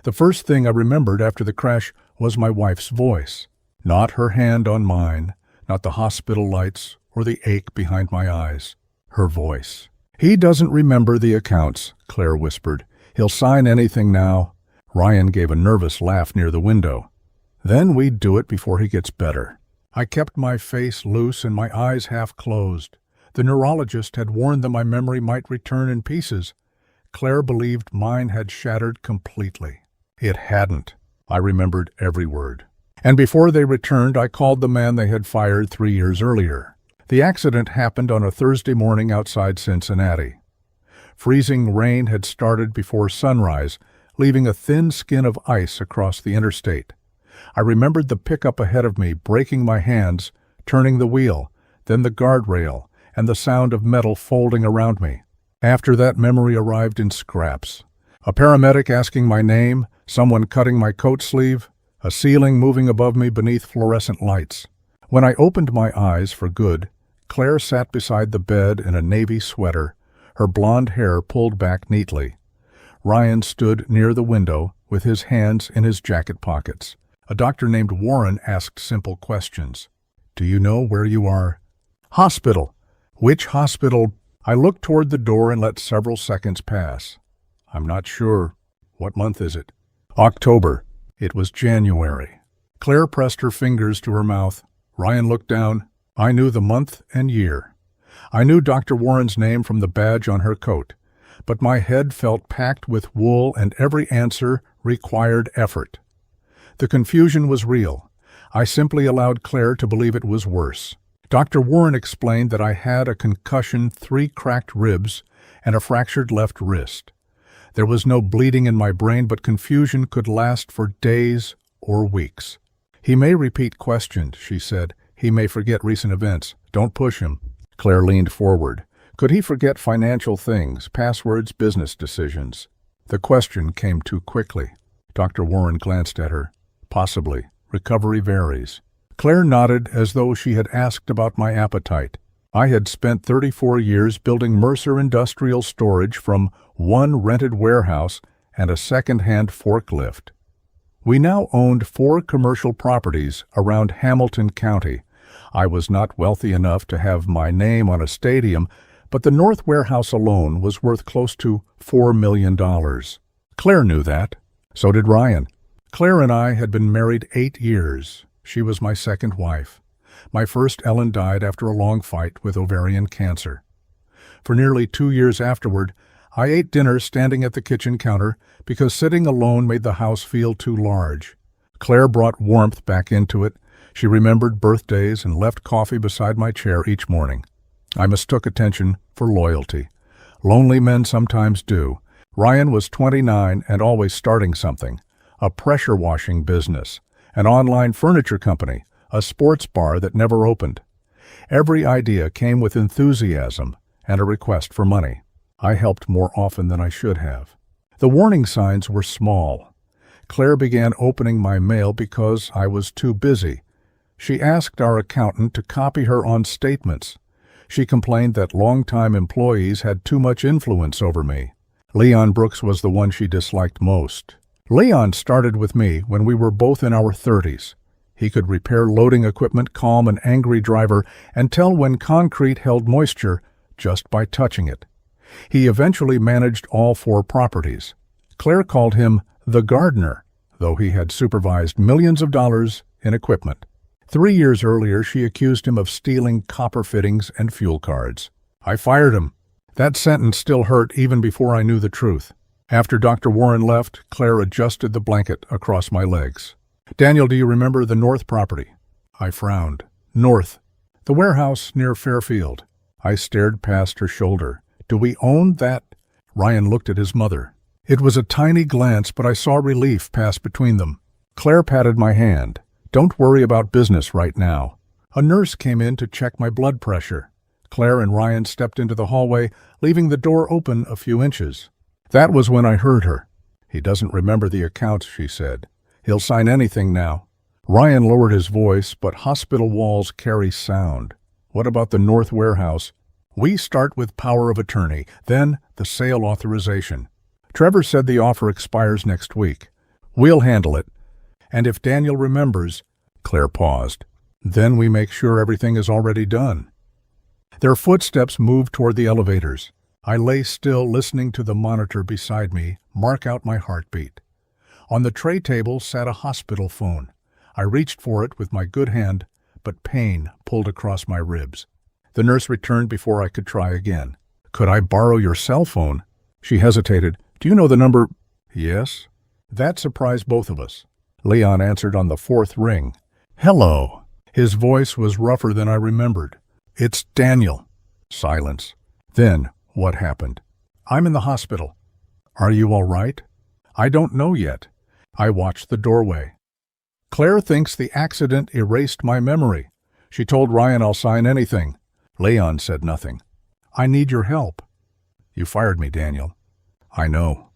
The first thing I remembered after the crash was my wife's voice. Not her hand on mine, not the hospital lights or the ache behind my eyes. Her voice. "He doesn't remember the accounts," Claire whispered. "He'll sign anything now." Ryan gave a nervous laugh near the window. "Then we'd do it before he gets better." I kept my face loose and my eyes half closed. The neurologist had warned that my memory might return in pieces. Claire believed mine had shattered completely. It hadn't. I remembered every word. And before they returned, I called the man they had fired 3 years earlier. The accident happened on a Thursday morning outside Cincinnati. Freezing rain had started before sunrise, leaving a thin skin of ice across the interstate. I remembered the pickup ahead of me breaking my hands, turning the wheel, then the guardrail, and the sound of metal folding around me. After that, memory arrived in scraps. A paramedic asking my name, someone cutting my coat sleeve, a ceiling moving above me beneath fluorescent lights. When I opened my eyes for good, Claire sat beside the bed in a navy sweater, her blonde hair pulled back neatly. Ryan stood near the window with his hands in his jacket pockets. A doctor named Warren asked simple questions. "Do you know where you are?" "Hospital." "Which hospital?" I looked toward the door and let several seconds pass. "I'm not sure." "What month is it?" "October." It was January. Claire pressed her fingers to her mouth. Ryan looked down. I knew the month and year. I knew Dr. Warren's name from the badge on her coat, but my head felt packed with wool and every answer required effort. The confusion was real. I simply allowed Claire to believe it was worse. Dr. Warren explained that I had a concussion, 3 cracked ribs, and a fractured left wrist. There was no bleeding in my brain, but confusion could last for days or weeks. "He may repeat questions," she said. "He may forget recent events. Don't push him." Claire leaned forward. Could he forget financial things, passwords, business decisions? The question came too quickly. Dr. Warren glanced at her. "Possibly. Recovery varies." Claire nodded as though she had asked about my appetite. I had spent 34 years building Mercer Industrial Storage from one rented warehouse and a second-hand forklift. We now owned 4 commercial properties around Hamilton County. I was not wealthy enough to have my name on a stadium, but the North Warehouse alone was worth close to $4 million. Claire knew that. So did Ryan. Claire and I had been married 8 years. She was my second wife. My first Ellen died after a long fight with ovarian cancer. For nearly 2 years afterward, I ate dinner standing at the kitchen counter because sitting alone made the house feel too large. Claire brought warmth back into it. She remembered birthdays and left coffee beside my chair each morning. I mistook attention for loyalty. Lonely men sometimes do. Ryan was 29 and always starting something. A pressure washing business, an online furniture company, a sports bar that never opened. Every idea came with enthusiasm and a request for money. I helped more often than I should have. The warning signs were small. Claire began opening my mail because I was too busy. She asked our accountant to copy her on statements. She complained that longtime employees had too much influence over me. Leon Brooks was the one she disliked most. Leon started with me when we were both in our 30s. He could repair loading equipment, calm an angry driver, and tell when concrete held moisture just by touching it. He eventually managed all 4 properties. Claire called him the gardener, though he had supervised millions of dollars in equipment. 3 years earlier, she accused him of stealing copper fittings and fuel cards. I fired him. That sentence still hurt even before I knew the truth. After Dr. Warren left, Claire adjusted the blanket across my legs. "Daniel, do you remember the North property?" I frowned. "North. The warehouse near Fairfield." I stared past her shoulder. "Do we own that?" Ryan looked at his mother. It was a tiny glance, but I saw relief pass between them. Claire patted my hand. "Don't worry about business right now." A nurse came in to check my blood pressure. Claire and Ryan stepped into the hallway, leaving the door open a few inches. That was when I heard her. "He doesn't remember the accounts," she said. "He'll sign anything now." Ryan lowered his voice, but hospital walls carry sound. "What about the North Warehouse?" "We start with power of attorney, then the sale authorization. Trevor said the offer expires next week. We'll handle it. And if Daniel remembers, Claire paused, then we make sure everything is already done. Their footsteps moved toward the elevators. I lay still, listening to the monitor beside me mark out my heartbeat. On the tray table sat a hospital phone. I reached for it with my good hand, but pain pulled across my ribs. The nurse returned before I could try again. "Could I borrow your cell phone?" She hesitated. "Do you know the number?" "Yes." That surprised both of us. Leon answered on the fourth ring. "Hello." His voice was rougher than I remembered. "It's Daniel." Silence. Then, what happened? "I'm in the hospital." "Are you all right?" "I don't know yet." I watched the doorway. "Claire thinks the accident erased my memory. She told Ryan I'll sign anything." Leon said nothing. "I need your help." "You fired me, Daniel." "I know.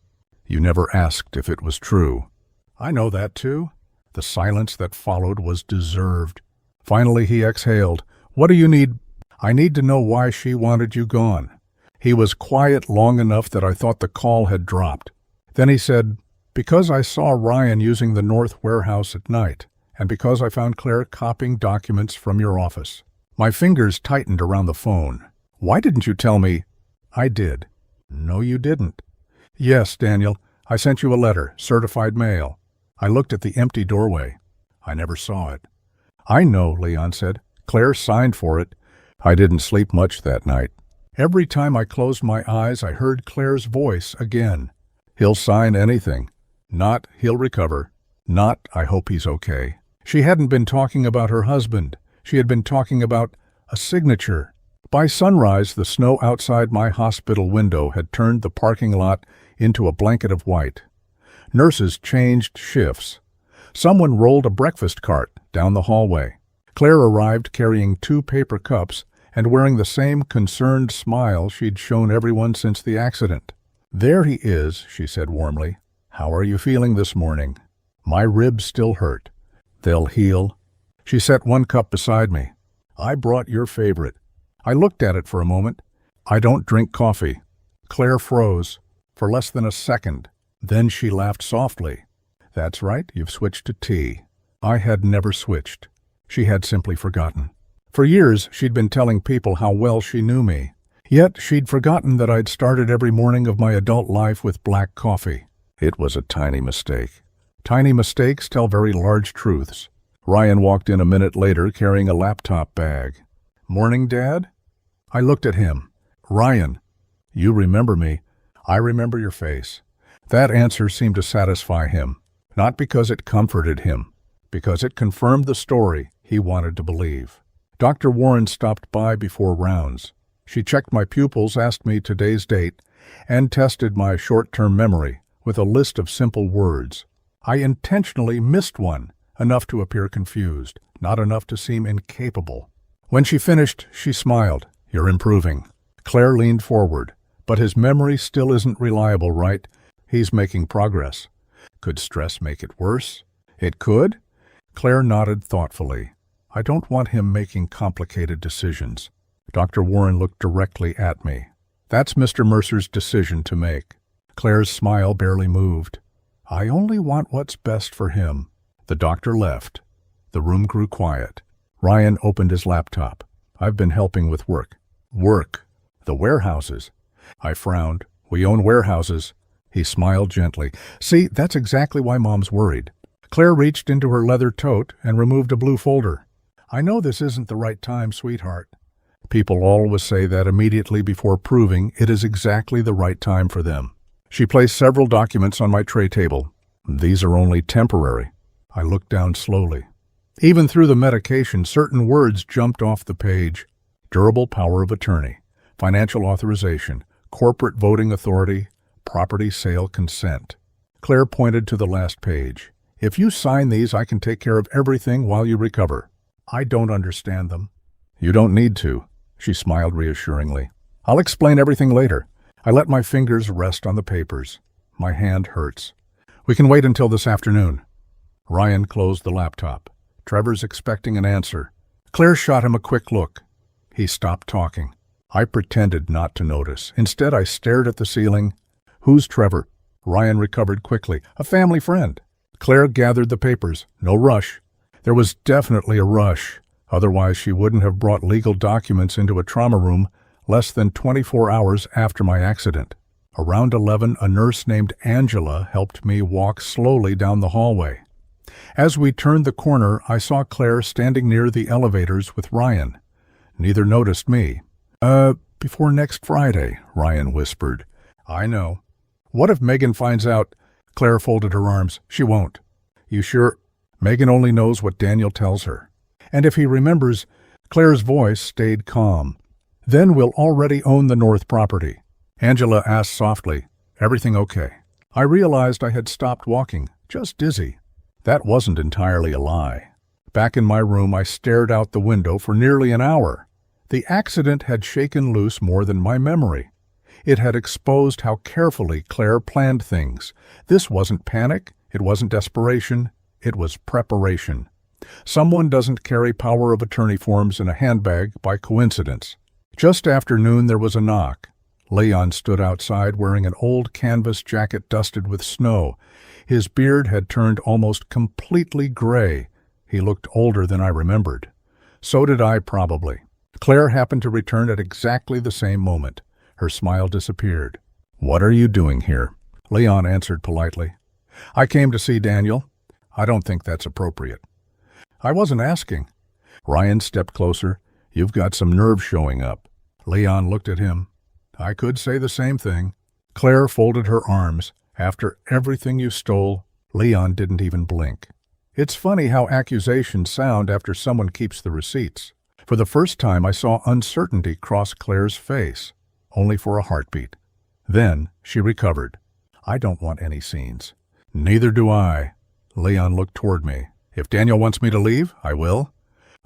You never asked if it was true." "I know that too." The silence that followed was deserved. Finally he exhaled. "What do you need?" "I need to know why she wanted you gone." He was quiet long enough that I thought the call had dropped. Then he said, "Because I saw Ryan using the North warehouse at night, and because I found Claire copying documents from your office." My fingers tightened around the phone. "Why didn't you tell me?" "I did." "No, you didn't." "Yes, Daniel. I sent you a letter, certified mail." I looked at the empty doorway. "I never saw it." "I know," Leon said. "Claire signed for it." I didn't sleep much that night. Every time I closed my eyes, I heard Claire's voice again. "He'll sign anything." Not, "He'll recover." Not, "I hope he's okay." She hadn't been talking about her husband. She had been talking about a signature. By sunrise, the snow outside my hospital window had turned the parking lot into a blanket of white. Nurses changed shifts. Someone rolled a breakfast cart down the hallway. Claire arrived carrying 2 paper cups and wearing the same concerned smile she'd shown everyone since the accident. "There he is," she said warmly. "How are you feeling this morning?" My ribs still hurt. "They'll heal." She set 1 cup beside me. "I brought your favorite." I looked at it for a moment. "I don't drink coffee." Claire froze for less than a second. Then she laughed softly. "That's right, you've switched to tea." I had never switched. She had simply forgotten. For years, she'd been telling people how well she knew me. Yet she'd forgotten that I'd started every morning of my adult life with black coffee. It was a tiny mistake. Tiny mistakes tell very large truths. Ryan walked in a minute later carrying a laptop bag. "Morning, Dad?" I looked at him. "Ryan, you remember me." "I remember your face." That answer seemed to satisfy him, not because it comforted him, because it confirmed the story he wanted to believe. Dr. Warren stopped by before rounds. She checked my pupils, asked me today's date, and tested my short-term memory with a list of simple words. I intentionally missed one, enough to appear confused, not enough to seem incapable. When she finished, she smiled. "You're improving." Claire leaned forward. "But his memory still isn't reliable, right? He's making progress." "Could stress make it worse?" "It could." Claire nodded thoughtfully. "I don't want him making complicated decisions." Dr. Warren looked directly at me. "That's Mr. Mercer's decision to make." Claire's smile barely moved. "I only want what's best for him." The doctor left. The room grew quiet. Ryan opened his laptop. "I've been helping with work." "Work?" "The warehouses." I frowned. "We own warehouses." He smiled gently. "See, that's exactly why Mom's worried." Claire reached into her leather tote and removed a blue folder. "I know this isn't the right time, sweetheart." People always say that immediately before proving it is exactly the right time for them. She placed several documents on my tray table. "These are only temporary." I looked down slowly. Even through the medication, certain words jumped off the page. Durable power of attorney, financial authorization, corporate voting authority, property sale consent. Claire pointed to the last page. "If you sign these, I can take care of everything while you recover." "I don't understand them." "You don't need to." She smiled reassuringly. "I'll explain everything later." I let my fingers rest on the papers. My hand hurts. "We can wait until this afternoon." Ryan closed the laptop. "Trevor's expecting an answer." Claire shot him a quick look. He stopped talking. I pretended not to notice. Instead, I stared at the ceiling. "Who's Trevor?" Ryan recovered quickly. "A family friend." Claire gathered the papers. No rush. There was definitely a rush. Otherwise, she wouldn't have brought legal documents into a trauma room less than 24 hours after my accident. Around 11, a nurse named Angela helped me walk slowly down the hallway. As we turned the corner, I saw Claire standing near the elevators with Ryan. Neither noticed me. Before next Friday," Ryan whispered. "I know." "What if Megan finds out?" Claire folded her arms. "She won't." "You sure?" "Megan only knows what Daniel tells her. And if he remembers," Claire's voice stayed calm, "then we'll already own the North property." Angela asked softly, "Everything okay?" I realized I had stopped walking, just dizzy. That wasn't entirely a lie. Back in my room, I stared out the window for nearly an hour. The accident had shaken loose more than my memory. It had exposed how carefully Claire planned things. This wasn't panic, it wasn't desperation, it was preparation. Someone doesn't carry power of attorney forms in a handbag by coincidence. Just after noon, there was a knock. Leon stood outside wearing an old canvas jacket dusted with snow. His beard had turned almost completely gray. He looked older than I remembered. So did I, probably. Claire happened to return at exactly the same moment. Her smile disappeared. "What are you doing here?" Leon answered politely. "I came to see Daniel." "I don't think that's appropriate." "I wasn't asking." Ryan stepped closer. "You've got some nerve showing up." Leon looked at him. "I could say the same thing." Claire folded her arms. "After everything you stole," Leon didn't even blink. It's funny how accusations sound after someone keeps the receipts. For the first time, I saw uncertainty cross Claire's face, only for a heartbeat. Then she recovered. "I don't want any scenes." "Neither do I." Leon looked toward me. "If Daniel wants me to leave, I will."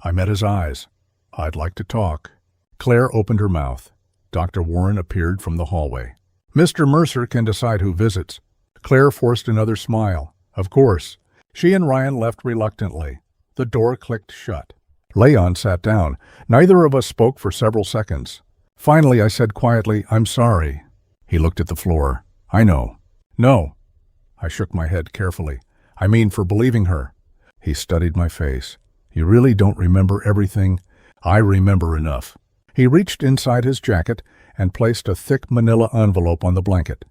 I met his eyes. "I'd like to talk." Claire opened her mouth. Dr. Warren appeared from the hallway. "Mr. Mercer can decide who visits." Claire forced another smile. "Of course." She and Ryan left reluctantly. The door clicked shut. Leon sat down. Neither of us spoke for several seconds. Finally, I said quietly, "I'm sorry." He looked at the floor. "I know." "No." I shook my head carefully. "I mean for believing her." He studied my face. "You really don't remember everything?" "I remember enough." He reached inside his jacket and placed a thick manila envelope on the blanket.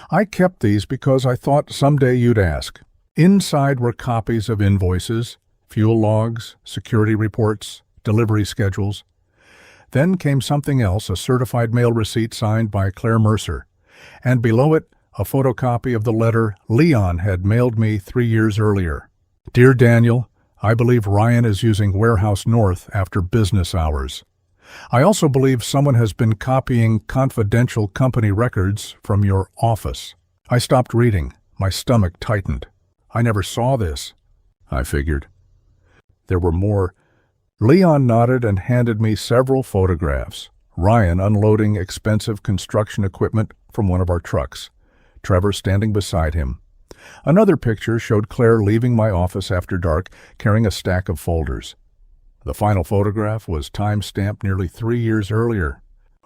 "I kept these because I thought someday you'd ask." Inside were copies of invoices, fuel logs, security reports, delivery schedules. Then came something else, a certified mail receipt signed by Claire Mercer, and below it, a photocopy of the letter Leon had mailed me 3 years earlier. "Dear Daniel, I believe Ryan is using Warehouse North after business hours. I also believe someone has been copying confidential company records from your office." I stopped reading. My stomach tightened. I never saw this, I figured. There were more. Leon nodded and handed me several photographs. Ryan unloading expensive construction equipment from one of our trucks. Trevor standing beside him. Another picture showed Claire leaving my office after dark, carrying a stack of folders. The final photograph was time-stamped nearly 3 years earlier.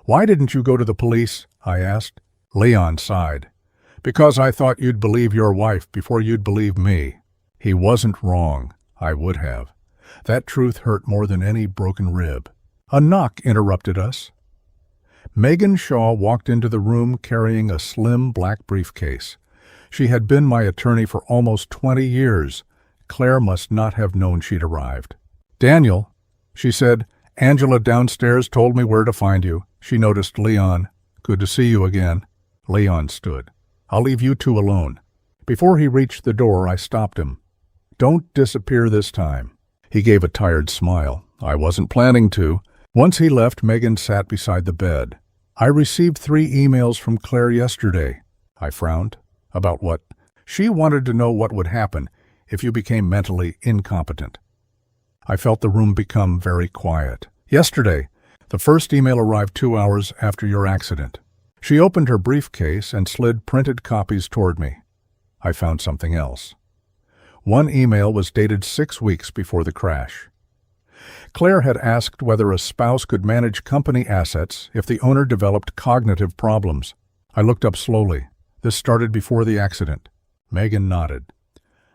"Why didn't you go to the police?" I asked. Leon sighed. "Because I thought you'd believe your wife before you'd believe me." He wasn't wrong. I would have. That truth hurt more than any broken rib. A knock interrupted us. Megan Shaw walked into the room carrying a slim black briefcase. She had been my attorney for almost 20 years. Claire must not have known she'd arrived. "Daniel," she said, "Angela downstairs told me where to find you. She noticed Leon. Good to see you again." Leon stood. "I'll leave you two alone." Before he reached the door, I stopped him. "Don't disappear this time." He gave a tired smile. "I wasn't planning to." Once he left, Megan sat beside the bed. "I received 3 emails from Claire yesterday." I frowned. "About what?" "She wanted to know what would happen if you became mentally incompetent." I felt the room become very quiet. "Yesterday, the first email arrived 2 hours after your accident." She opened her briefcase and slid printed copies toward me. I found something else. One email was dated 6 weeks before the crash. Claire had asked whether a spouse could manage company assets if the owner developed cognitive problems. I looked up slowly. This started before the accident. Megan nodded.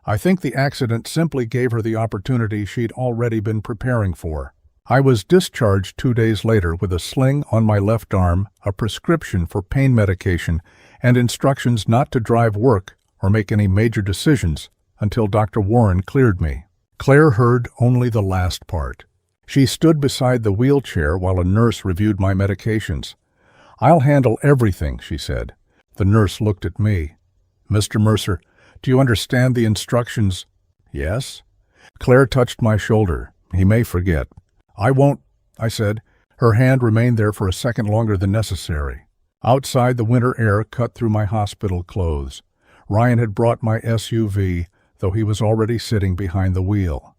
I think the accident simply gave her the opportunity she'd already been preparing for. I was discharged 2 days later with a sling on my left arm, a prescription for pain medication, and instructions not to drive work or make any major decisions until Dr. Warren cleared me. Claire heard only the last part. She stood beside the wheelchair while a nurse reviewed my medications. "I'll handle everything," she said. The nurse looked at me. "Mr. Mercer, do you understand the instructions?" "Yes." Claire touched my shoulder. "He may forget." "I won't," I said. Her hand remained there for a second longer than necessary. Outside, the winter air cut through my hospital clothes. Ryan had brought my SUV, though he was already sitting behind the wheel.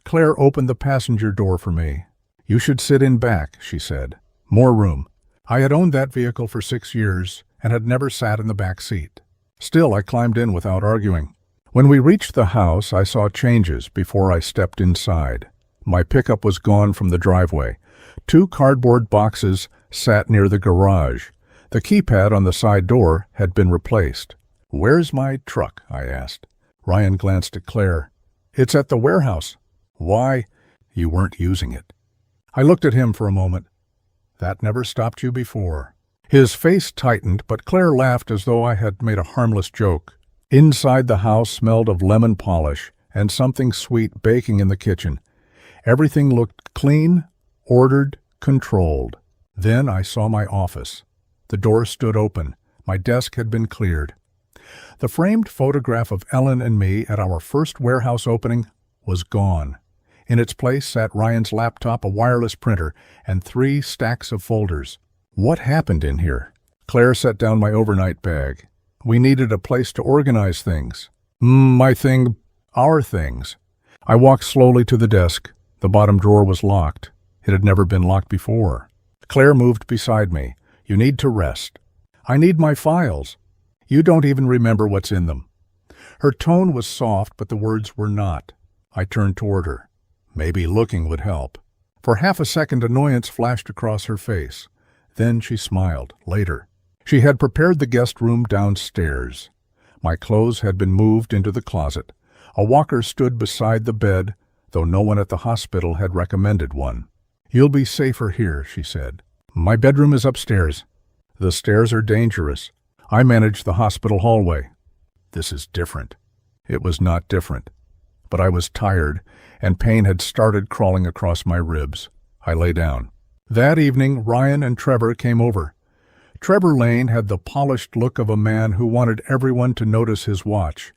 Claire opened the passenger door for me. "You should sit in back," she said. "More room." I had owned that vehicle for 6 years and had never sat in the back seat. Still, I climbed in without arguing. When we reached the house, I saw changes before I stepped inside. My pickup was gone from the driveway. 2 cardboard boxes sat near the garage. The keypad on the side door had been replaced. "Where's my truck?" I asked. Ryan glanced at Claire. "It's at the warehouse." "Why?" "You weren't using it." I looked at him for a moment. "That never stopped you before." His face tightened, but Claire laughed as though I had made a harmless joke. Inside, the house smelled of lemon polish and something sweet baking in the kitchen. Everything looked clean, ordered, controlled. Then I saw my office. The door stood open. My desk had been cleared. The framed photograph of Ellen and me at our first warehouse opening was gone. In its place sat Ryan's laptop, a wireless printer, and 3 stacks of folders. What happened in here? Claire set down my overnight bag. We needed a place to organize things. Our things. I walked slowly to the desk. The bottom drawer was locked. It had never been locked before. Claire moved beside me. "You need to rest." "I need my files." "You don't even remember what's in them." Her tone was soft, but the words were not. I turned toward her. Maybe looking would help. For half a second, annoyance flashed across her face. Then she smiled. Later, she had prepared the guest room downstairs. My clothes had been moved into the closet. A walker stood beside the bed, though no one at the hospital had recommended one. "You'll be safer here," she said. "My bedroom is upstairs." "The stairs are dangerous. I manage the hospital hallway." "This is different." It was not different. But I was tired, and pain had started crawling across my ribs. I lay down. That evening, Ryan and Trevor came over. Trevor Lane had the polished look of a man who wanted everyone to notice his watch.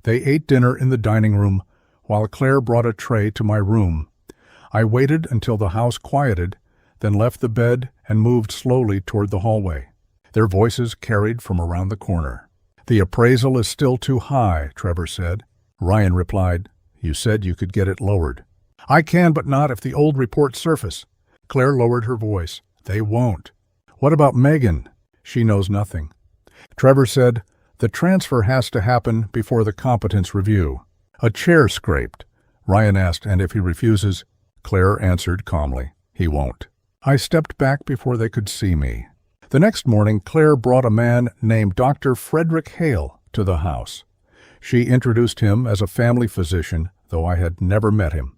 They ate dinner in the dining room, while Claire brought a tray to my room. I waited until the house quieted, then left the bed and moved slowly toward the hallway. Their voices carried from around the corner. "The appraisal is still too high," Trevor said. Ryan replied, "You said you could get it lowered." "I can, but not if the old reports surface." Claire lowered her voice. "They won't." "What about Megan?" "She knows nothing." Trevor said, "The transfer has to happen before the competence review." A chair scraped. Ryan asked, "And if he refuses?" Claire answered calmly, "He won't." I stepped back before they could see me. The next morning, Claire brought a man named Dr. Frederick Hale to the house. She introduced him as a family physician, though I had never met him.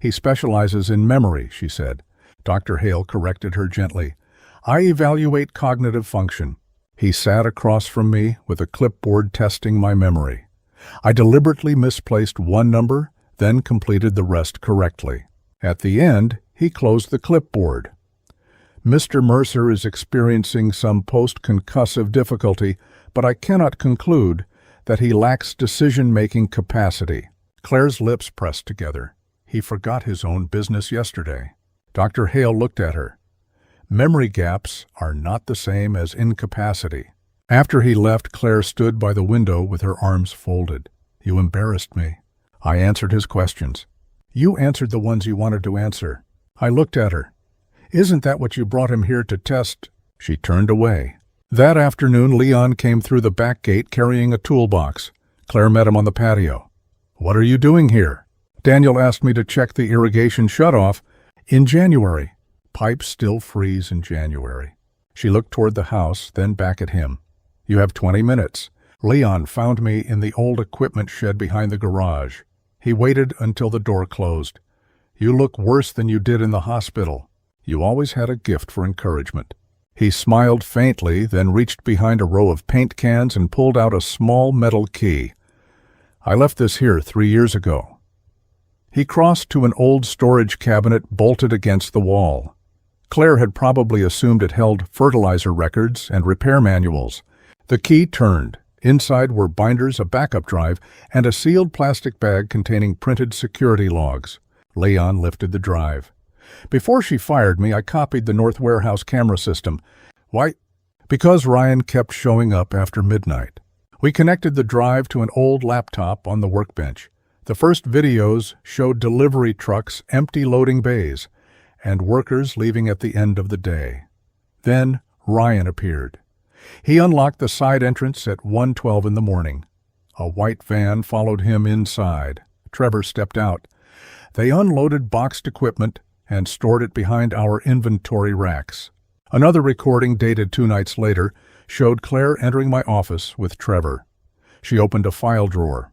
"He specializes in memory," she said. Dr. Hale corrected her gently. "I evaluate cognitive function." He sat across from me with a clipboard testing my memory. I deliberately misplaced one number, then completed the rest correctly. At the end, he closed the clipboard. "Mr. Mercer is experiencing some post-concussive difficulty, but I cannot conclude that he lacks decision-making capacity." Claire's lips pressed together. He forgot his own business yesterday. Dr. Hale looked at her. "Memory gaps are not the same as incapacity." After he left, Claire stood by the window with her arms folded. "You embarrassed me." I answered his questions. "You answered the ones you wanted to answer." I looked at her. "Isn't that what you brought him here to test?" She turned away. That afternoon, Leon came through the back gate carrying a toolbox. Claire met him on the patio. "What are you doing here?" "Daniel asked me to check the irrigation shutoff in January." Pipes still freeze in January. She looked toward the house, then back at him. "You have 20 minutes. Leon found me in the old equipment shed behind the garage. He waited until the door closed. "You look worse than you did in the hospital. You always had a gift for encouragement." He smiled faintly, then reached behind a row of paint cans and pulled out a small metal key. "I left this here 3 years ago." He crossed to an old storage cabinet bolted against the wall. Claire had probably assumed it held fertilizer records and repair manuals. The key turned. Inside were binders, a backup drive, and a sealed plastic bag containing printed security logs. Leon lifted the drive. "Before she fired me, I copied the North Warehouse camera system." "Why?" "Because Ryan kept showing up after midnight." We connected the drive to an old laptop on the workbench. The first videos showed delivery trucks empty loading bays and workers leaving at the end of the day. Then Ryan appeared. He unlocked the side entrance at 1:12 in the morning. A white van followed him inside. Trevor stepped out. They unloaded boxed equipment and stored it behind our inventory racks. Another recording, dated 2 nights later, showed Claire entering my office with Trevor. She opened a file drawer.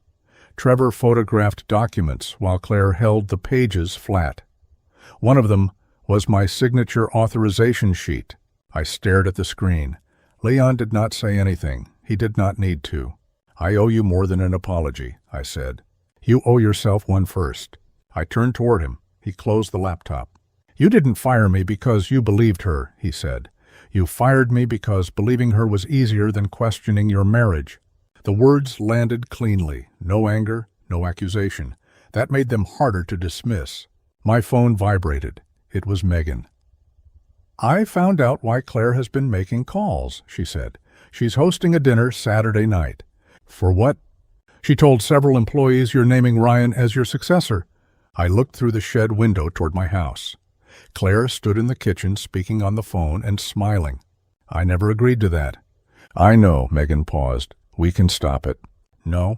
Trevor photographed documents while Claire held the pages flat. One of them was my signature authorization sheet. I stared at the screen. Leon did not say anything. He did not need to. "I owe you more than an apology," I said. "You owe yourself one first." I turned toward him. He closed the laptop. "You didn't fire me because you believed her," he said. "You fired me because believing her was easier than questioning your marriage." The words landed cleanly. No anger, no accusation. That made them harder to dismiss. My phone vibrated. It was Megan. "I found out why Claire has been making calls," she said. "She's hosting a dinner Saturday night." "For what?" "She told several employees you're naming Ryan as your successor." I looked through the shed window toward my house. Claire stood in the kitchen speaking on the phone and smiling. "I never agreed to that." "I know," Megan paused. "We can stop it." "No."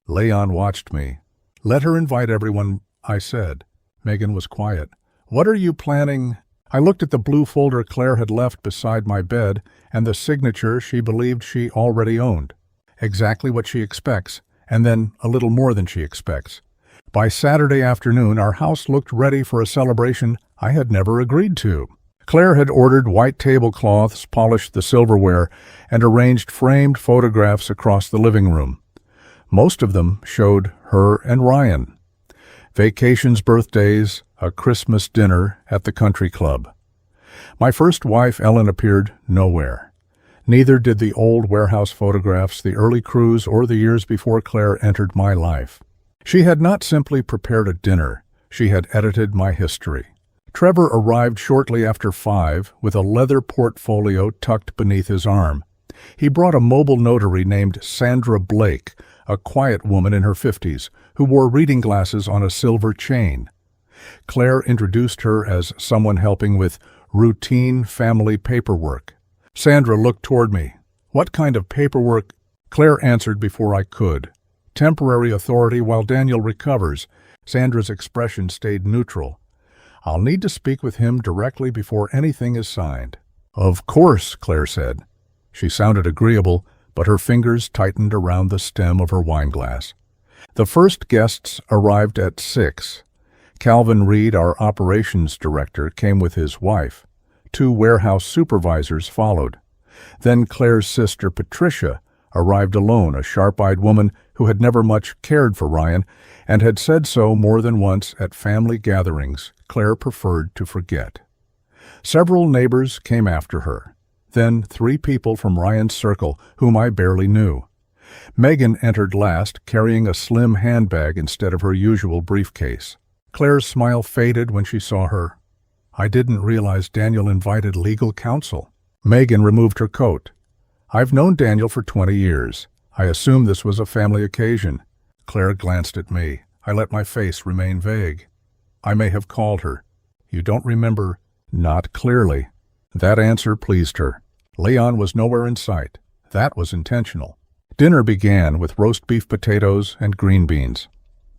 Leon watched me. "Let her invite everyone," I said. Megan was quiet. "What are you planning?" I looked at the blue folder Claire had left beside my bed and the signature she believed she already owned. Exactly what she expects, and then a little more than she expects. By Saturday afternoon, our house looked ready for a celebration I had never agreed to. Claire had ordered white tablecloths, polished the silverware, and arranged framed photographs across the living room. Most of them showed her and Ryan. Vacations, birthdays, a Christmas dinner at the country club. My first wife, Ellen, appeared nowhere. Neither did the old warehouse photographs, the early cruise, or the years before Claire entered my life. She had not simply prepared a dinner. She had edited my history. Trevor arrived shortly after 5 with a leather portfolio tucked beneath his arm. He brought a mobile notary named Sandra Blake, a quiet woman in her 50s, who wore reading glasses on a silver chain. Claire introduced her as someone helping with routine family paperwork. Sandra looked toward me. "What kind of paperwork?" Claire answered before I could. "Temporary authority while Daniel recovers." Sandra's expression stayed neutral. "I'll need to speak with him directly before anything is signed." "Of course," Claire said. She sounded agreeable, but her fingers tightened around the stem of her wineglass. The first guests arrived at 6. Calvin Reed, our operations director, came with his wife. 2 warehouse supervisors followed. Then Claire's sister, Patricia, arrived alone, a sharp-eyed woman who had never much cared for Ryan and had said so more than once at family gatherings Claire preferred to forget. Several neighbors came after her. Then 3 people from Ryan's circle whom I barely knew. Megan entered last, carrying a slim handbag instead of her usual briefcase. Claire's smile faded when she saw her. "I didn't realize Daniel invited legal counsel." Megan removed her coat. "I've known Daniel for 20 years. I assumed this was a family occasion." Claire glanced at me. I let my face remain vague. "I may have called her." "You don't remember?" "Not clearly." That answer pleased her. Leon was nowhere in sight. That was intentional. Dinner began with roast beef, potatoes, and green beans.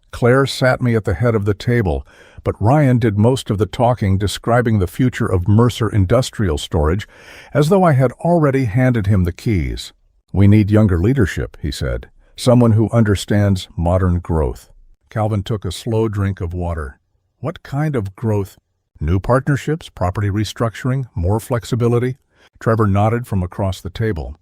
Claire sat me at the head of the table, but Ryan did most of the talking, describing the future of Mercer Industrial Storage, as though I had already handed him the keys. We need younger leadership, he said. Someone who understands modern growth. Calvin took a slow drink of water. What kind of growth? New partnerships, property restructuring, more flexibility? Trevor nodded from across the table.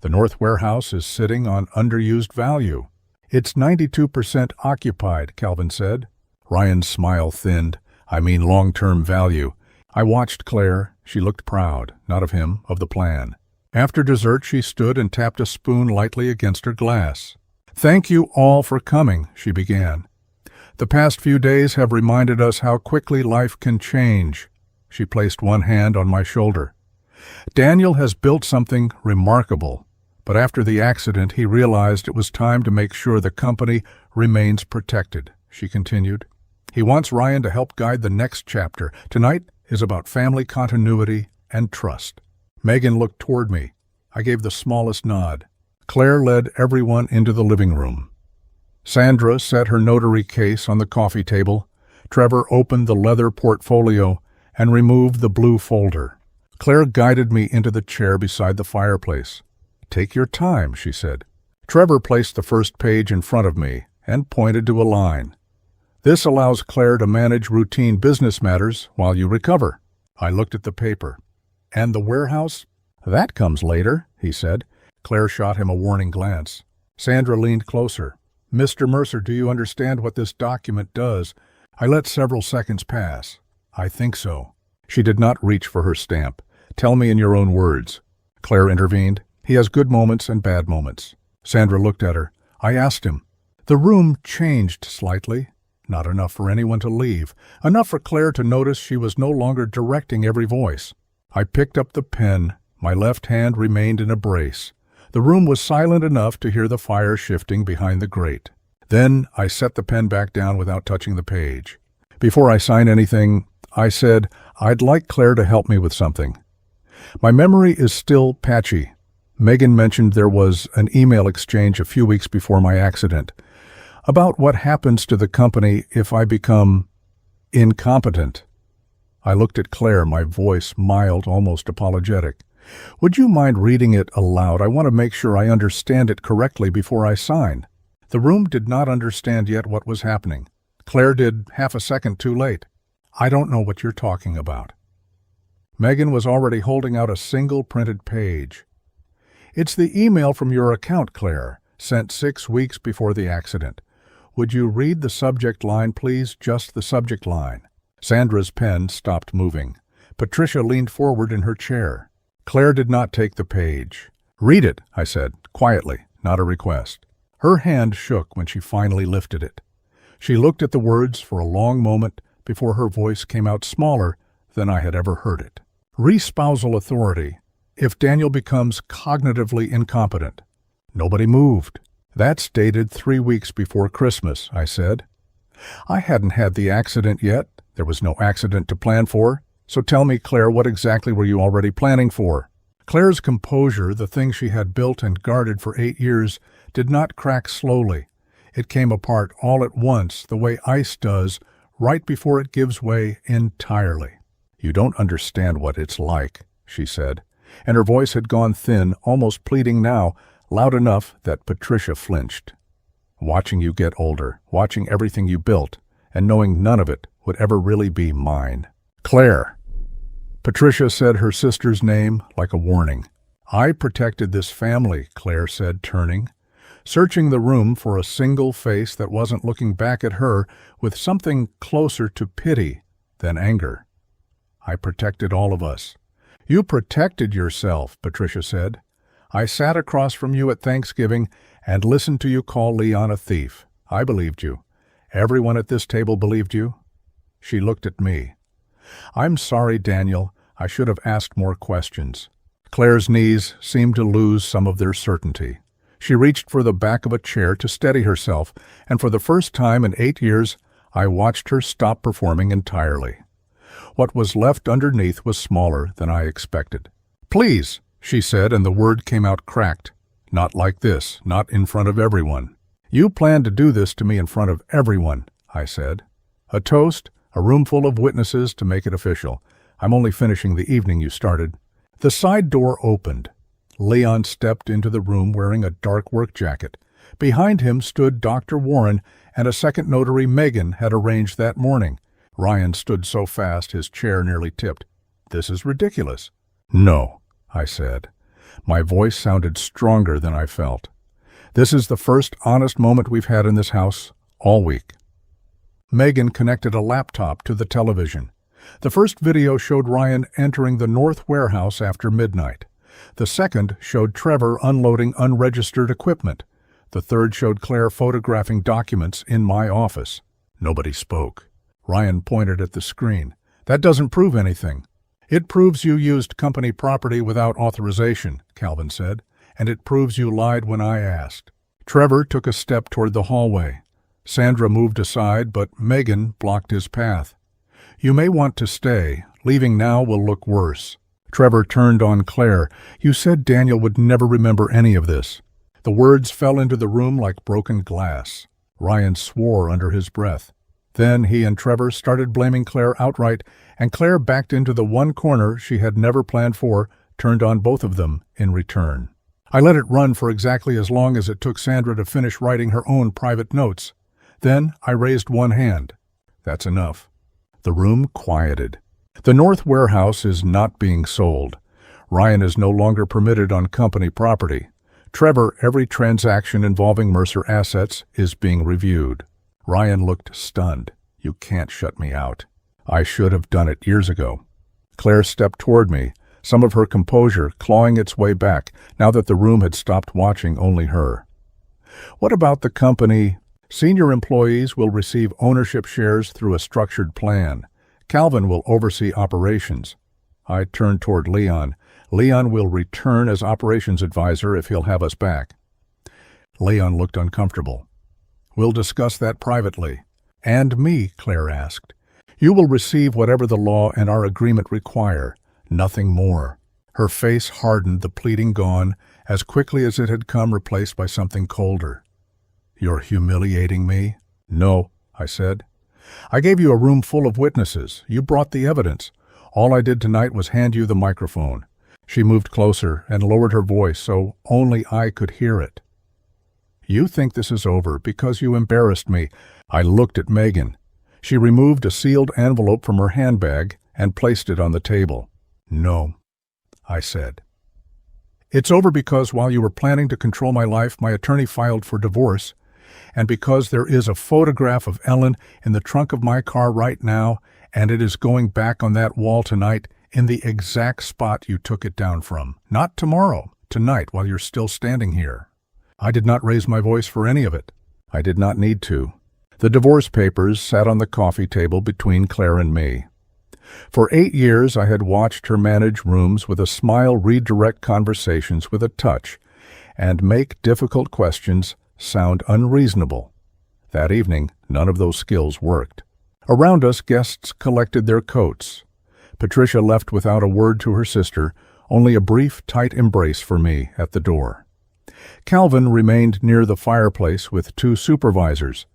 The North Warehouse is sitting on underused value. It's 92% occupied, Calvin said. Ryan's smile thinned. I mean long-term value. I watched Claire. She looked proud, not of him, of the plan. After dessert, she stood and tapped a spoon lightly against her glass. Thank you all for coming, she began. The past few days have reminded us how quickly life can change. She placed one hand on my shoulder. Daniel has built something remarkable, but after the accident he realized it was time to make sure the company remains protected, she continued. He wants Ryan to help guide the next chapter. Tonight is about family continuity and trust. Megan looked toward me. I gave the smallest nod. Claire led everyone into the living room. Sandra set her notary case on the coffee table. Trevor opened the leather portfolio and removed the blue folder. Claire guided me into the chair beside the fireplace. Take your time, she said. Trevor placed the first page in front of me and pointed to a line. This allows Claire to manage routine business matters while you recover. I looked at the paper. And the warehouse? That comes later, he said. Claire shot him a warning glance. Sandra leaned closer. Mr. Mercer, do you understand what this document does? I let several seconds pass. I think so. She did not reach for her stamp. Tell me in your own words. Claire intervened. He has good moments and bad moments. Sandra looked at her. I asked him. The room changed slightly. Not enough for anyone to leave. Enough for Claire to notice she was no longer directing every voice. I picked up the pen. My left hand remained in a brace. The room was silent enough to hear the fire shifting behind the grate. Then I set the pen back down without touching the page. Before I sign anything, I said, I'd like Claire to help me with something. My memory is still patchy. Megan mentioned there was an email exchange a few weeks before my accident about what happens to the company if I become incompetent. I looked at Claire, my voice mild, almost apologetic. Would you mind reading it aloud? I want to make sure I understand it correctly before I sign. The room did not understand yet what was happening. Claire did half a second too late. I don't know what you're talking about. Megan was already holding out a single printed page. It's the email from your account, Claire, sent 6 weeks before the accident. Would you read the subject line, please? Just the subject line. Sandra's pen stopped moving. Patricia leaned forward in her chair. Claire did not take the page. Read it, I said, quietly, not a request. Her hand shook when she finally lifted it. She looked at the words for a long moment before her voice came out smaller than I had ever heard it. Respousal authority, if Daniel becomes cognitively incompetent. Nobody moved. That's dated 3 weeks before Christmas, I said. I hadn't had the accident yet. There was no accident to plan for. So tell me, Claire, what exactly were you already planning for? Claire's composure, the thing she had built and guarded for 8 years, did not crack slowly. It came apart all at once, the way ice does, right before it gives way entirely. You don't understand what it's like, she said, and her voice had gone thin, almost pleading now, loud enough that Patricia flinched. Watching you get older, watching everything you built, and knowing none of it would ever really be mine. Claire. Patricia said her sister's name like a warning. I protected this family, Claire said, turning, searching the room for a single face that wasn't looking back at her with something closer to pity than anger. I protected all of us. You protected yourself, Patricia said. I sat across from you at Thanksgiving and listened to you call Leon a thief. I believed you. Everyone at this table believed you. She looked at me. I'm sorry, Daniel. I should have asked more questions. Claire's knees seemed to lose some of their certainty. She reached for the back of a chair to steady herself, and for the first time in 8 years, I watched her stop performing entirely. What was left underneath was smaller than I expected. Please, she said, and the word came out cracked. Not like this, not in front of everyone. You planned to do this to me in front of everyone, I said. A toast, a room full of witnesses to make it official. I'm only finishing the evening you started. The side door opened. Leon stepped into the room wearing a dark work jacket. Behind him stood Dr. Warren, and a second notary, Megan, had arranged that morning. Ryan stood so fast his chair nearly tipped. "This is ridiculous." "No," I said. My voice sounded stronger than I felt. "This is the first honest moment we've had in this house all week." Megan connected a laptop to the television. The first video showed Ryan entering the North warehouse after midnight. The second showed Trevor unloading unregistered equipment. The third showed Claire photographing documents in my office. Nobody spoke. Ryan pointed at the screen. "That doesn't prove anything." "It proves you used company property without authorization," Calvin said, "and it proves you lied when I asked." Trevor took a step toward the hallway. Sandra moved aside, but Megan blocked his path. "You may want to stay. Leaving now will look worse." Trevor turned on Claire. "You said Daniel would never remember any of this." The words fell into the room like broken glass. Ryan swore under his breath. Then he and Trevor started blaming Claire outright, and Claire backed into the one corner she had never planned for, turned on both of them in return. I let it run for exactly as long as it took Sandra to finish writing her own private notes. Then I raised one hand. "That's enough." The room quieted. The North warehouse is not being sold. Ryan is no longer permitted on company property. Trevor, every transaction involving Mercer assets is being reviewed. Ryan looked stunned. "You can't shut me out." "I should have done it years ago." Claire stepped toward me, some of her composure clawing its way back now that the room had stopped watching only her. "What about the company? Senior employees will receive ownership shares through a structured plan. Calvin will oversee operations." I turned toward Leon. "Leon will return as operations advisor if he'll have us back." Leon looked uncomfortable. "We'll discuss that privately." "And me?" Claire asked. "You will receive whatever the law and our agreement require, nothing more." Her face hardened, the pleading gone, as quickly as it had come, replaced by something colder. "You're humiliating me?" "No," I said. "I gave you a room full of witnesses. You brought the evidence. All I did tonight was hand you the microphone." She moved closer and lowered her voice so only I could hear it. "You think this is over because you embarrassed me." I looked at Megan. She removed a sealed envelope from her handbag and placed it on the table. "No," I said. "It's over because while you were planning to control my life, my attorney filed for divorce, and because there is a photograph of Ellen in the trunk of my car right now, and it is going back on that wall tonight in the exact spot you took it down from. Not tomorrow, tonight while you're still standing here." I did not raise my voice for any of it. I did not need to. The divorce papers sat on the coffee table between Claire and me. For 8 years I had watched her manage rooms with a smile, redirect conversations with a touch, and make difficult questions sound unreasonable. That evening, none of those skills worked. Around us, guests collected their coats. Patricia left without a word to her sister, only a brief, tight embrace for me at the door. Calvin remained near the fireplace with 2 supervisors.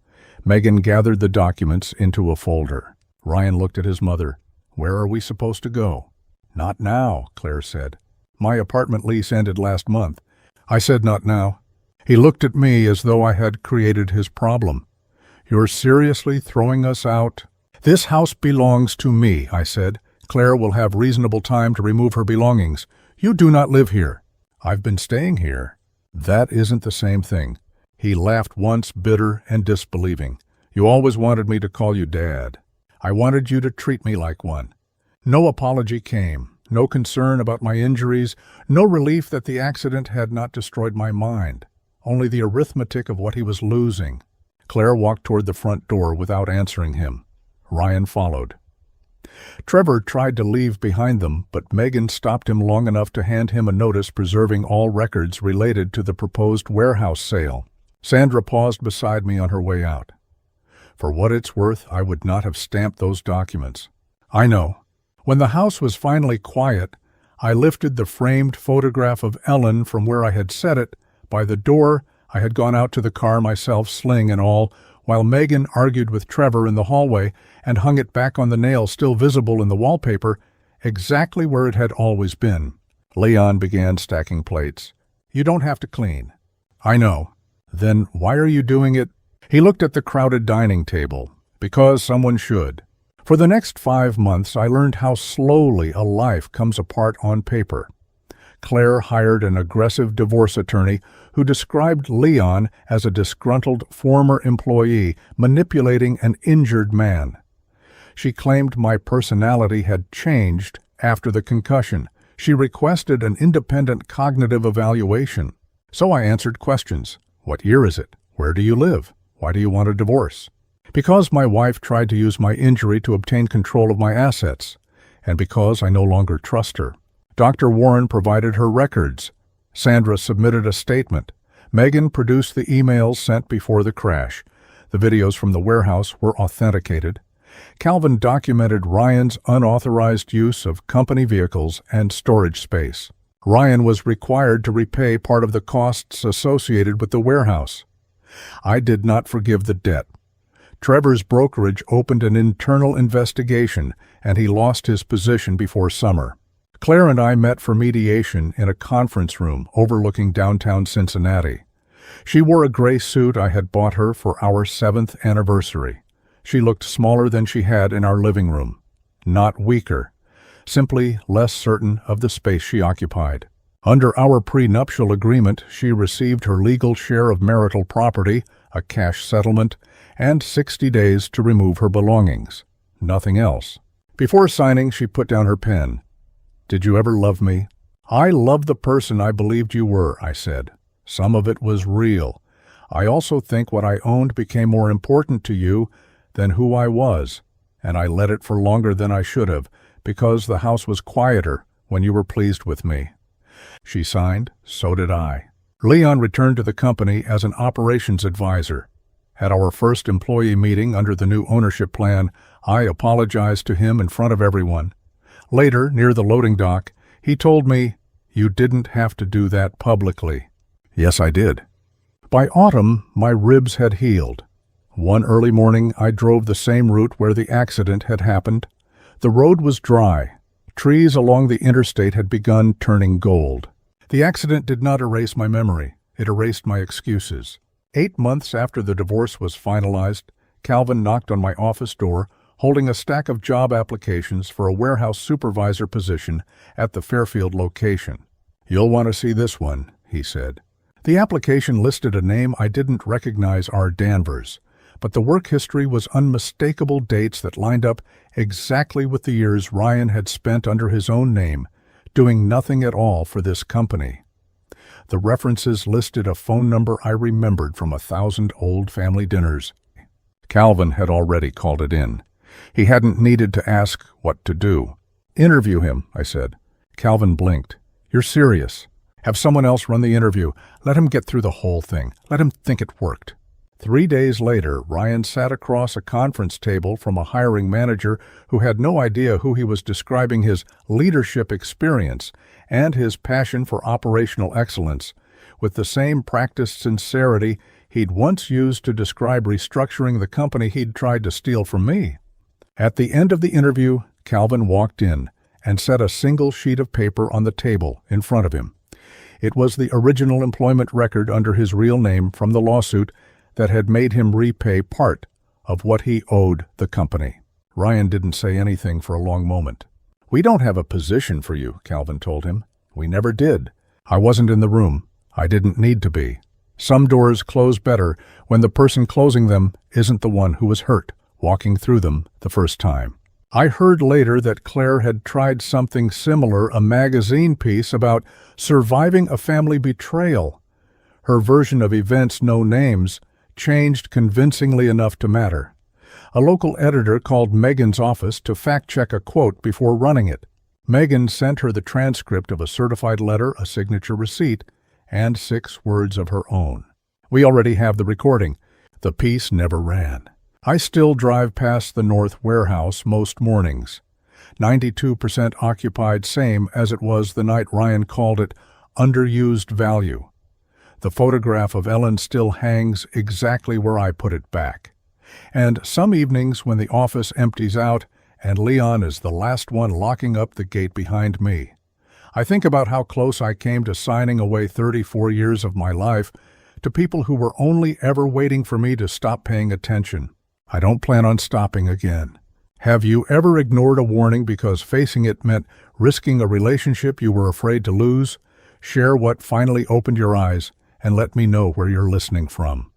Megan gathered the documents into a folder. Ryan looked at his mother. "Where are we supposed to go?" "Not now," Claire said. "My apartment lease ended last month." I said not now. He looked at me as though I had created his problem. "You're seriously throwing us out?" "This house belongs to me," I said. "Claire will have reasonable time to remove her belongings. You do not live here." "I've been staying here." "That isn't the same thing." He laughed once, bitter and disbelieving. "You always wanted me to call you Dad. I wanted you to treat me like one." No apology came, no concern about my injuries, no relief that the accident had not destroyed my mind, only the arithmetic of what he was losing. Claire walked toward the front door without answering him. Ryan followed. Trevor tried to leave behind them, but Megan stopped him long enough to hand him a notice preserving all records related to the proposed warehouse sale. Sandra paused beside me on her way out. For what it's worth, I would not have stamped those documents. I know. When the house was finally quiet, I lifted the framed photograph of Ellen from where I had set it. By the door, I had gone out to the car myself, sling and all, while Megan argued with Trevor in the hallway and hung it back on the nail still visible in the wallpaper, exactly where it had always been. Leon began stacking plates. You don't have to clean. I know. Then why are you doing it? He looked at the crowded dining table. Because someone should. For the next 5 months, I learned how slowly a life comes apart on paper. Claire hired an aggressive divorce attorney who described Leon as a disgruntled former employee manipulating an injured man. She claimed my personality had changed after the concussion. She requested an independent cognitive evaluation. So I answered questions. What year is it? Where do you live? Why do you want a divorce? Because my wife tried to use my injury to obtain control of my assets, and because I no longer trust her. Dr. Warren provided her records. Sandra submitted a statement. Megan produced the emails sent before the crash. The videos from the warehouse were authenticated. Calvin documented Ryan's unauthorized use of company vehicles and storage space. Ryan was required to repay part of the costs associated with the warehouse. I did not forgive the debt. Trevor's brokerage opened an internal investigation, and he lost his position before summer. Claire and I met for mediation in a conference room overlooking downtown Cincinnati. She wore a gray suit I had bought her for our 7th anniversary. She looked smaller than she had in our living room. Not weaker, simply less certain of the space she occupied. Under our prenuptial agreement, she received her legal share of marital property, a cash settlement, and 60 days to remove her belongings. Nothing else. Before signing, she put down her pen. Did you ever love me? I loved the person I believed you were, I said. Some of it was real. I also think what I owned became more important to you than who I was, and I let it for longer than I should have, because the house was quieter when you were pleased with me. She signed, so did I. Leon returned to the company as an operations advisor. At our first employee meeting under the new ownership plan, I apologized to him in front of everyone. Later, near the loading dock, he told me, "You didn't have to do that publicly." Yes, I did. By autumn, my ribs had healed. One early morning, I drove the same route where the accident had happened. The road was dry. Trees along the interstate had begun turning gold. The accident did not erase my memory. It erased my excuses. 8 months after the divorce was finalized, Calvin knocked on my office door, holding a stack of job applications for a warehouse supervisor position at the Fairfield location. "You'll want to see this one," he said. The application listed a name I didn't recognize, R. Danvers, but the work history was unmistakable dates that lined up exactly with the years Ryan had spent under his own name, doing nothing at all for this company. The references listed a phone number I remembered from 1,000 old family dinners. Calvin had already called it in. He hadn't needed to ask what to do. "Interview him," I said. Calvin blinked. "You're serious? Have someone else run the interview. Let him get through the whole thing. Let him think it worked." 3 days later, Ryan sat across a conference table from a hiring manager who had no idea who he was describing his leadership experience and his passion for operational excellence, with the same practiced sincerity he'd once used to describe restructuring the company he'd tried to steal from me. At the end of the interview, Calvin walked in and set a single sheet of paper on the table in front of him. It was the original employment record under his real name from the lawsuit that had made him repay part of what he owed the company. Ryan didn't say anything for a long moment. "We don't have a position for you," Calvin told him. "We never did. I wasn't in the room. I didn't need to be. Some doors close better when the person closing them isn't the one who was hurt walking through them the first time." I heard later that Claire had tried something similar, a magazine piece about surviving a family betrayal. Her version of events, no names, changed convincingly enough to matter. A local editor called Megan's office to fact-check a quote before running it. Megan sent her the transcript of a certified letter, a signature receipt, and 6 words of her own. "We already have the recording." The piece never ran. I still drive past the North Warehouse most mornings. 92% occupied, same as it was the night Ryan called it underused value. The photograph of Ellen still hangs exactly where I put it back. And some evenings when the office empties out and Leon is the last one locking up the gate behind me, I think about how close I came to signing away 34 years of my life to people who were only ever waiting for me to stop paying attention. I don't plan on stopping again. Have you ever ignored a warning because facing it meant risking a relationship you were afraid to lose? Share what finally opened your eyes and let me know where you're listening from.